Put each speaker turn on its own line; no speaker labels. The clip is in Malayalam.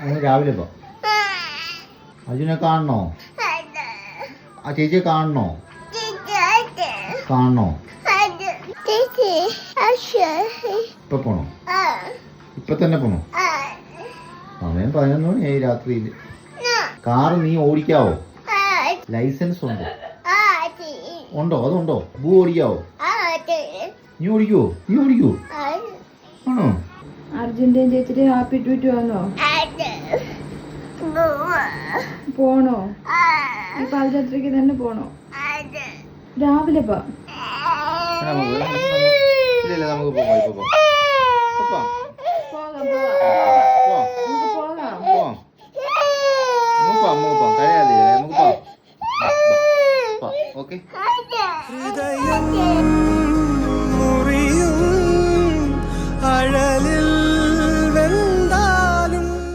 അങ്ങനെ രാവിലെ പോ. അർജുനെ കാണണോ? ആ ചേച്ചിയെ കാണണോ? കാണണോ? ഇപ്പൊ പോണോ? ഇപ്പൊ തന്നെ പോണോ? സമയം 11 മണിയായി രാത്രിയിൽ. കാറ് നീ ഓടിക്കാവോ? ലൈസൻസ് ഉണ്ടോ? ഉണ്ടോ? അതുണ്ടോ? ഭൂ ഓടിക്കാവോ? നീ ഓടിക്കുവോ? നീ ഓടിക്കുവോ? ആണോ?
അർജന്റീന ചേച്ചിട്ട് ഹാപ്പി ട്വീറ്റ് വന്നോ? പോണോ? ഈ പാദയാത്രയ്ക്ക് തന്നെ പോണോ? രാവിലെ പോ.
ഇല്ല നമുക്ക് പോകാം. ഇപ്പൊ പോകാം. നമുക്ക് പോകാം. കഴിയാതെ നമുക്ക് പോകാം. ഓക്കെ.